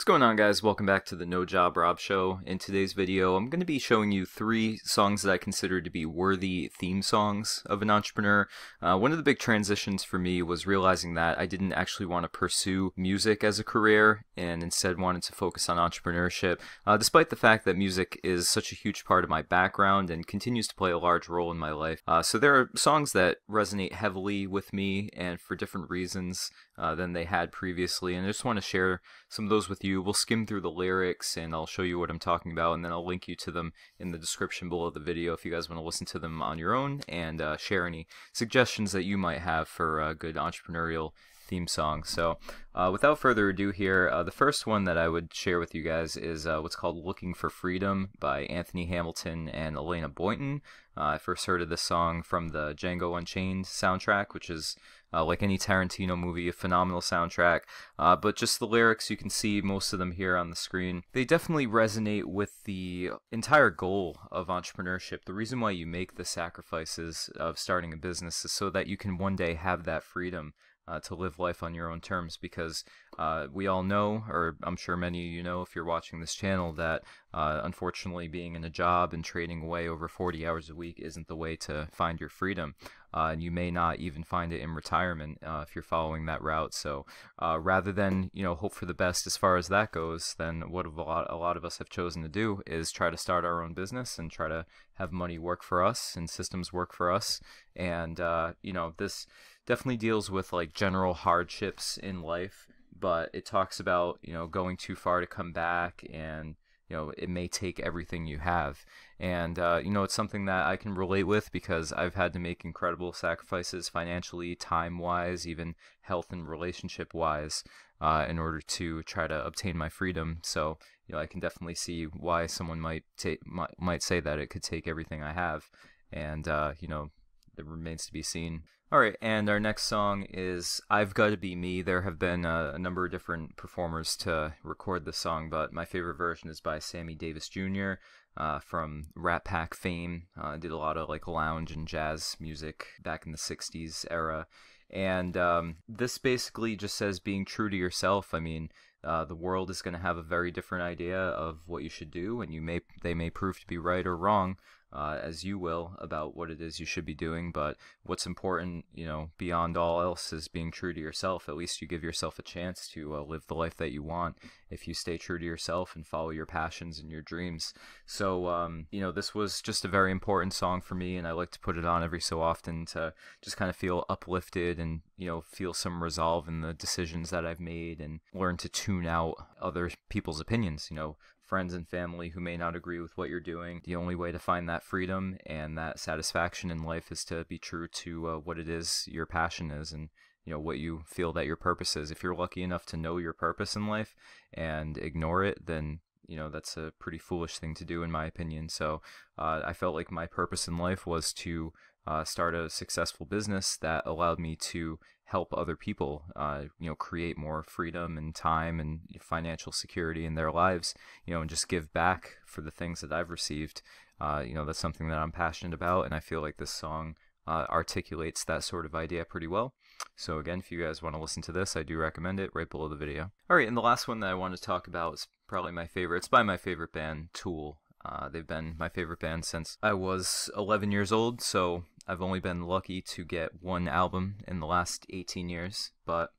What's going on, guys? Welcome back to the NoJobRob show. In today's video, I'm going to be showing you 3 songs that I consider to be worthy theme songs of an entrepreneur. One of the big transitions for me was realizing that I didn't actually want to pursue music as a career and instead wanted to focus on entrepreneurship, despite the fact that music is such a huge part of my background and continues to play a large role in my life. So there are songs that resonate heavily with me and for different reasons than they had previously, and I just want to share some of those with you. We'll skim through the lyrics and I'll show you what I'm talking about, and then I'll link you to them in the description below the video if you guys want to listen to them on your own and share any suggestions that you might have for a good entrepreneurial theme song. So without further ado here, the first one that I would share with you guys is what's called Looking for Freedom by Anthony Hamilton and Elena Boynton. I first heard of this song from the Django Unchained soundtrack, which is like any Tarantino movie, a phenomenal soundtrack. But just the lyrics, you can see most of them here on the screen. They definitely resonate with the entire goal of entrepreneurship. The reason why you make the sacrifices of starting a business is so that you can one day have that freedom to live life on your own terms, because we all know, or I'm sure many of you know if you're watching this channel, that unfortunately being in a job and trading away over 40 hours a week isn't the way to find your freedom. And you may not even find it in retirement if you're following that route. So rather than hope for the best as far as that goes, then what a lot of us have chosen to do is try to start our own business and try to have money work for us and systems work for us. And this definitely deals with like general hardships in life, but it talks about going too far to come back, and it may take everything you have. And it's something that I can relate with because I've had to make incredible sacrifices financially, time-wise, even health and relationship-wise, in order to try to obtain my freedom. So I can definitely see why someone might say that it could take everything I have, and it remains to be seen. Alright, and our next song is I've Gotta Be Me. There have been a number of different performers to record this song, but my favorite version is by Sammy Davis Jr. From Rat Pack fame. Did a lot of like lounge and jazz music back in the 60s era. And this basically just says being true to yourself. I mean, the world is going to have a very different idea of what you should do, and they may prove to be right or wrong, as you will, about what it is you should be doing. But what's important, beyond all else, is being true to yourself. At least you give yourself a chance to live the life that you want if you stay true to yourself and follow your passions and your dreams. So, this was just a very important song for me, and I like to put it on every so often to just kind of feel uplifted and, feel some resolve in the decisions that I've made, and learn to tune out other people's opinions, friends and family who may not agree with what you're doing. The only way to find that freedom and that satisfaction in life is to be true to what it is your passion is, and what you feel that your purpose is. If you're lucky enough to know your purpose in life and ignore it, then that's a pretty foolish thing to do, in my opinion. So I felt like my purpose in life was to start a successful business that allowed me to help other people, create more freedom and time and financial security in their lives, and just give back for the things that I've received. That's something that I'm passionate about, and I feel like this song articulates that sort of idea pretty well. So again, if you guys want to listen to this, I do recommend it right below the video. Alright, and the last one that I want to talk about is probably my favorite. It's by my favorite band, Tool. They've been my favorite band since I was 11 years old, so I've only been lucky to get one album in the last 18 years, but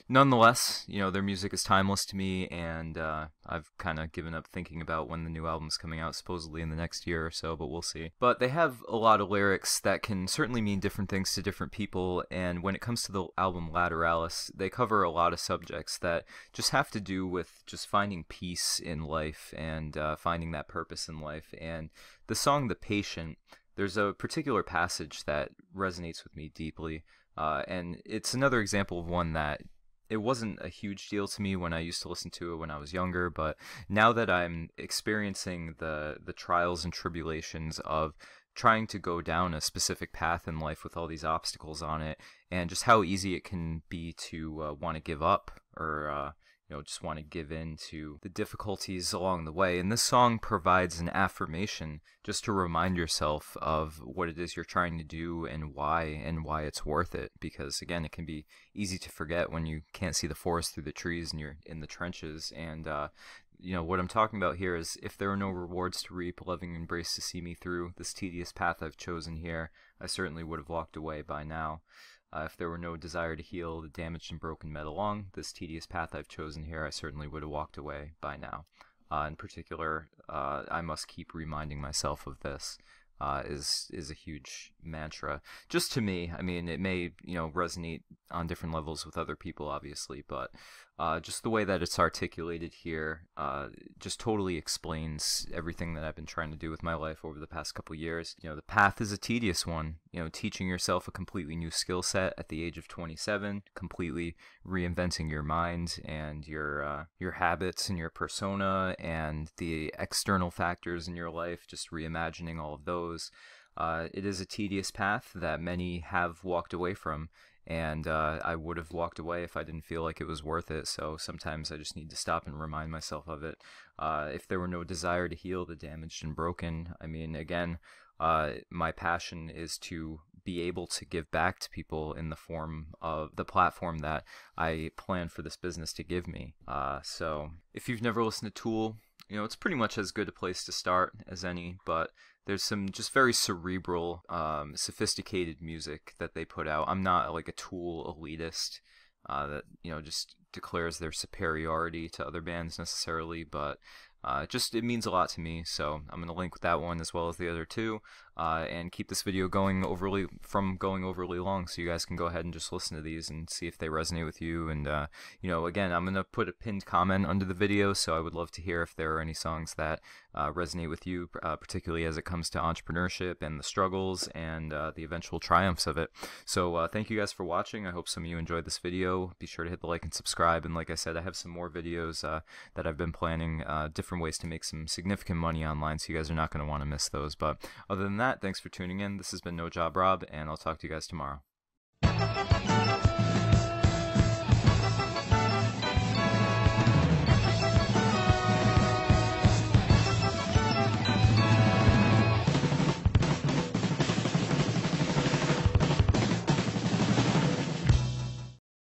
nonetheless, their music is timeless to me, and I've kind of given up thinking about when the new album's coming out, supposedly in the next year or so, but we'll see. But they have a lot of lyrics that can certainly mean different things to different people, and when it comes to the album Lateralis, they cover a lot of subjects that just have to do with just finding peace in life and finding that purpose in life. And the song The Patient, there's a particular passage that resonates with me deeply, and it's another example of one that it wasn't a huge deal to me when I used to listen to it when I was younger, but now that I'm experiencing the trials and tribulations of trying to go down a specific path in life with all these obstacles on it, and just how easy it can be to want to give up, or just want to give in to the difficulties along the way. And this song provides an affirmation just to remind yourself of what it is you're trying to do and why it's worth it. Because again, it can be easy to forget when you can't see the forest through the trees and you're in the trenches. And what I'm talking about here is, if there are no rewards to reap, loving embrace to see me through this tedious path I've chosen here, I certainly would have walked away by now. If there were no desire to heal the damaged and broken met along this tedious path I've chosen here, I certainly would have walked away by now. In particular, I must keep reminding myself of this. Is a huge mantra, just to me. I mean, it may resonate on different levels with other people, obviously, but just the way that it's articulated here just totally explains everything that I've been trying to do with my life over the past couple years. The path is a tedious one. Teaching yourself a completely new skill set at the age of 27, completely reinventing your mind and your habits and your persona and the external factors in your life, just reimagining all of those. It is a tedious path that many have walked away from, and I would have walked away if I didn't feel like it was worth it. So sometimes I just need to stop and remind myself of it. If there were no desire to heal the damaged and broken, I mean, again, my passion is to be able to give back to people in the form of the platform that I plan for this business to give me. So if you've never listened to Tool, it's pretty much as good a place to start as any, but there's some just very cerebral, sophisticated music that they put out. I'm not like a Tool elitist that just declares their superiority to other bands necessarily, but it means a lot to me. So I'm going to link that one as well as the other two, and keep this video going overly long, so you guys can go ahead and just listen to these and see if they resonate with you. And again, I'm going to put a pinned comment under the video, so I would love to hear if there are any songs that resonate with you, particularly as it comes to entrepreneurship and the struggles and the eventual triumphs of it. So thank you guys for watching. I hope some of you enjoyed this video. Be sure to hit the like and subscribe, and like I said, I have some more videos that I've been planning, different ways to make some significant money online, so you guys are not going to want to miss those. But other than that, thanks for tuning in. This has been NoJobRob, and I'll talk to you guys tomorrow.